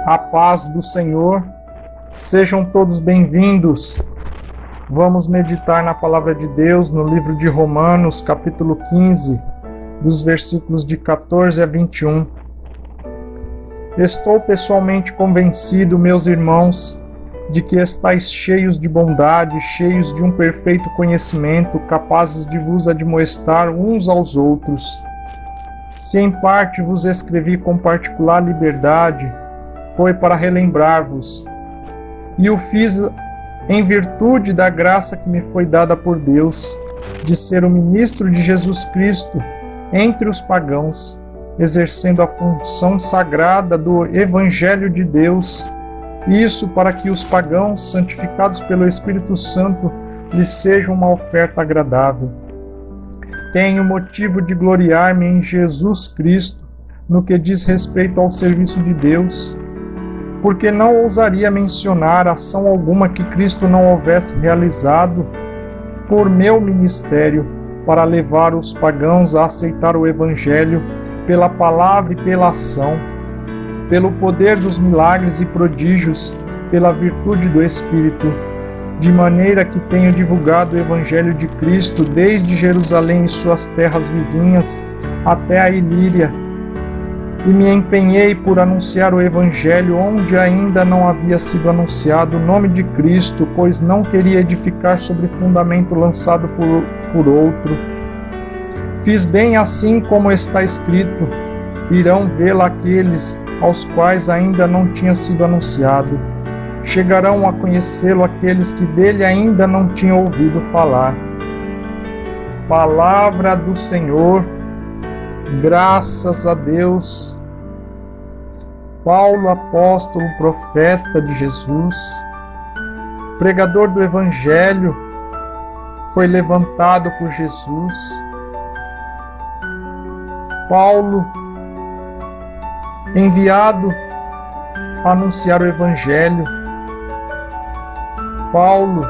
A paz do Senhor, sejam todos bem-vindos. Vamos meditar na palavra de Deus no livro de Romanos, capítulo 15, dos versículos de 14 a 21. Estou pessoalmente convencido, meus irmãos, de que estáis cheios de bondade, cheios de um perfeito conhecimento, capazes de vos admoestar uns aos outros. Se em parte vos escrevi com particular liberdade, foi para relembrar-vos, e o fiz em virtude da graça que me foi dada por Deus, de ser o ministro de Jesus Cristo entre os pagãos, exercendo a função sagrada do Evangelho de Deus, isso para que os pagãos, santificados pelo Espírito Santo, lhes sejam uma oferta agradável. Tenho motivo de gloriar-me em Jesus Cristo, no que diz respeito ao serviço de Deus, porque não ousaria mencionar ação alguma que Cristo não houvesse realizado por meu ministério, para levar os pagãos a aceitar o Evangelho pela palavra e pela ação, pelo poder dos milagres e prodígios, pela virtude do Espírito, de maneira que tenho divulgado o Evangelho de Cristo desde Jerusalém e suas terras vizinhas até a Ilíria, e me empenhei por anunciar o Evangelho onde ainda não havia sido anunciado o nome de Cristo, pois não queria edificar sobre fundamento lançado por outro. Fiz bem assim como está escrito: irão vê-lo aqueles aos quais ainda não tinha sido anunciado. Chegarão a conhecê-lo aqueles que dele ainda não tinham ouvido falar. Palavra do Senhor. Graças a Deus. Paulo, apóstolo, profeta de Jesus, pregador do Evangelho, foi levantado por Jesus. Paulo, enviado a anunciar o Evangelho. Paulo,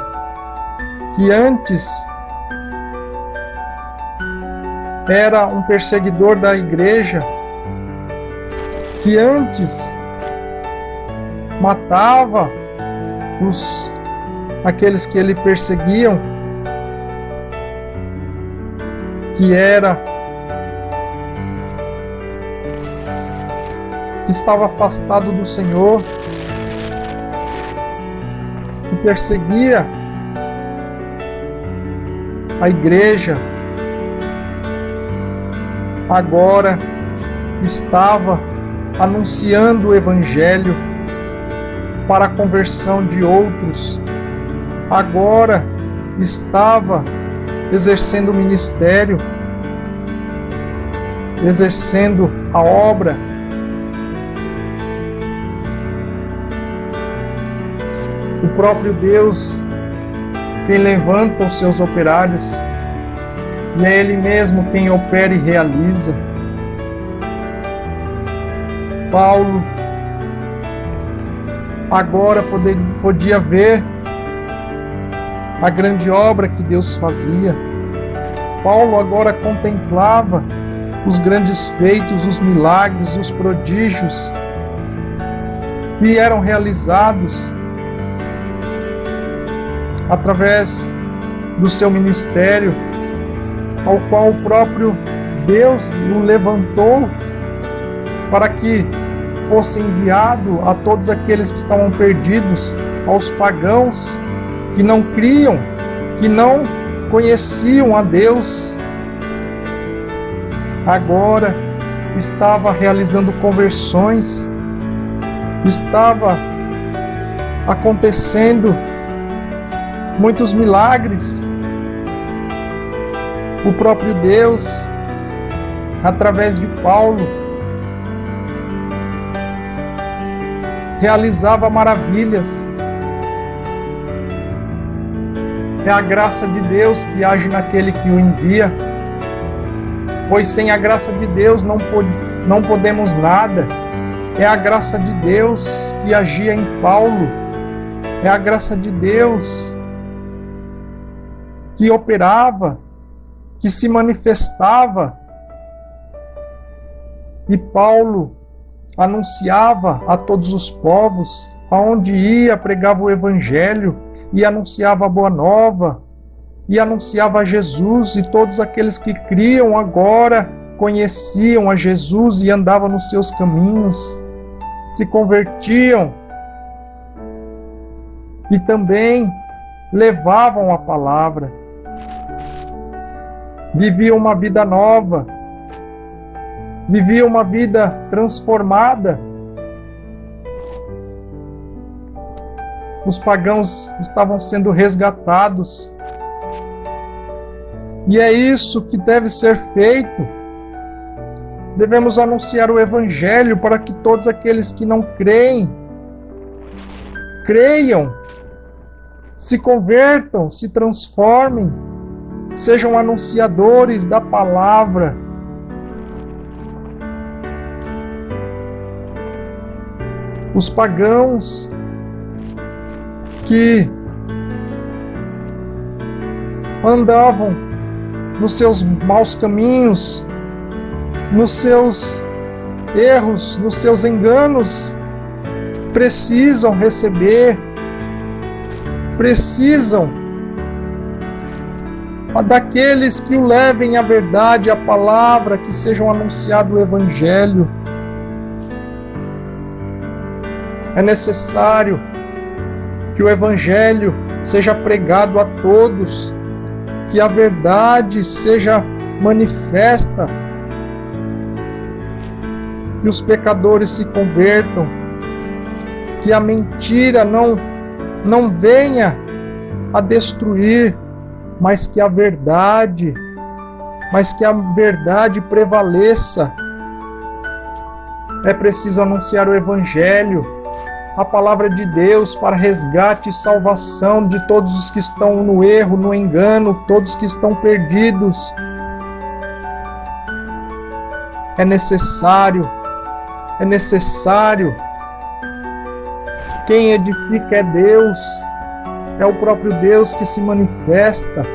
que antes era um perseguidor da igreja, que antes matava aqueles que ele perseguiam, que estava afastado do Senhor, que perseguia a igreja, agora estava anunciando o Evangelho para a conversão de outros, agora estava exercendo o ministério, exercendo a obra. O próprio Deus quem levanta os seus operários, e é Ele mesmo quem opera e realiza. Paulo agora podia ver a grande obra que Deus fazia. Paulo agora contemplava os grandes feitos, os milagres, os prodígios que eram realizados através do seu ministério, ao qual o próprio Deus o levantou para que fosse enviado a todos aqueles que estavam perdidos, aos pagãos que não criam, que não conheciam a Deus. Agora estava realizando conversões, estava acontecendo muitos milagres. O próprio Deus, através de Paulo, realizava maravilhas. É a graça de Deus que age naquele que o envia, pois sem a graça de Deus não podemos nada. É a graça de Deus que agia em Paulo, é a graça de Deus que operava, que se manifestava. E Paulo anunciava a todos os povos, aonde ia, pregava o Evangelho e anunciava a Boa Nova, e anunciava Jesus, e todos aqueles que criam agora conheciam a Jesus e andavam nos seus caminhos, se convertiam e também levavam a palavra, viviam uma vida nova, viviam uma vida transformada. Os pagãos estavam sendo resgatados. E é isso que deve ser feito. Devemos anunciar o Evangelho para que todos aqueles que não creem, creiam, se convertam, se transformem, sejam anunciadores da palavra. Os pagãos que andavam nos seus maus caminhos, nos seus erros, nos seus enganos, precisam receber, precisam daqueles que o levem à verdade, à palavra, que sejam anunciado o Evangelho. É necessário que o Evangelho seja pregado a todos, que a verdade seja manifesta, que os pecadores se convertam, que a mentira não venha a destruir, mas que a verdade prevaleça. É preciso anunciar o Evangelho, a palavra de Deus, para resgate e salvação de todos os que estão no erro, no engano, todos que estão perdidos. É necessário. Quem edifica é Deus, é o próprio Deus que se manifesta,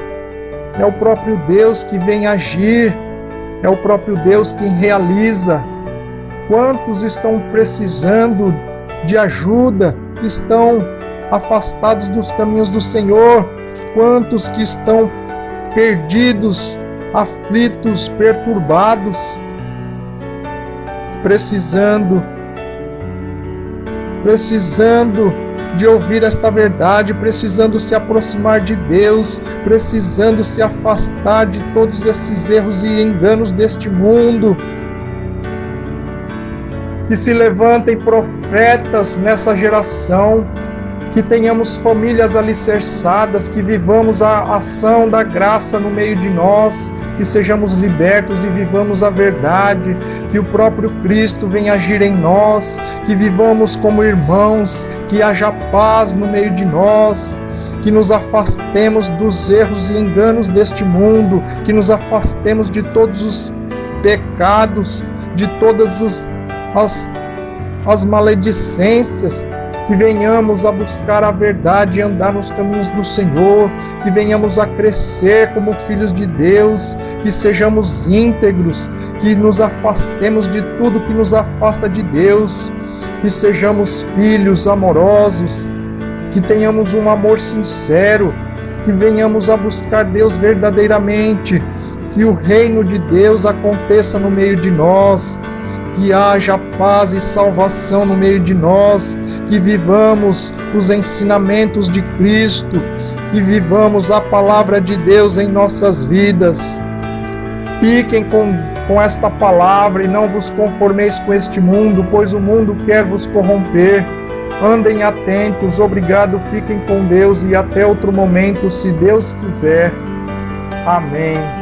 é o próprio Deus que vem agir, é o próprio Deus quem realiza. Quantos estão precisando de ajuda, que estão afastados dos caminhos do Senhor? Quantos que estão perdidos, aflitos, perturbados, precisando de ouvir esta verdade, precisando se aproximar de Deus, precisando se afastar de todos esses erros e enganos deste mundo. Que se levantem profetas nessa geração, que tenhamos famílias alicerçadas, que vivamos a ação da graça no meio de nós, que sejamos libertos e vivamos a verdade, que o próprio Cristo venha agir em nós, que vivamos como irmãos, que haja paz no meio de nós, que nos afastemos dos erros e enganos deste mundo, que nos afastemos de todos os pecados, de todas as maledicências, que venhamos a buscar a verdade e andar nos caminhos do Senhor, que venhamos a crescer como filhos de Deus, que sejamos íntegros, que nos afastemos de tudo que nos afasta de Deus, que sejamos filhos amorosos, que tenhamos um amor sincero, que venhamos a buscar Deus verdadeiramente, que o reino de Deus aconteça no meio de nós, que haja paz e salvação no meio de nós, que vivamos os ensinamentos de Cristo, que vivamos a palavra de Deus em nossas vidas. Fiquem com esta palavra e não vos conformeis com este mundo, pois o mundo quer vos corromper. Andem atentos, obrigado, fiquem com Deus e até outro momento, se Deus quiser. Amém.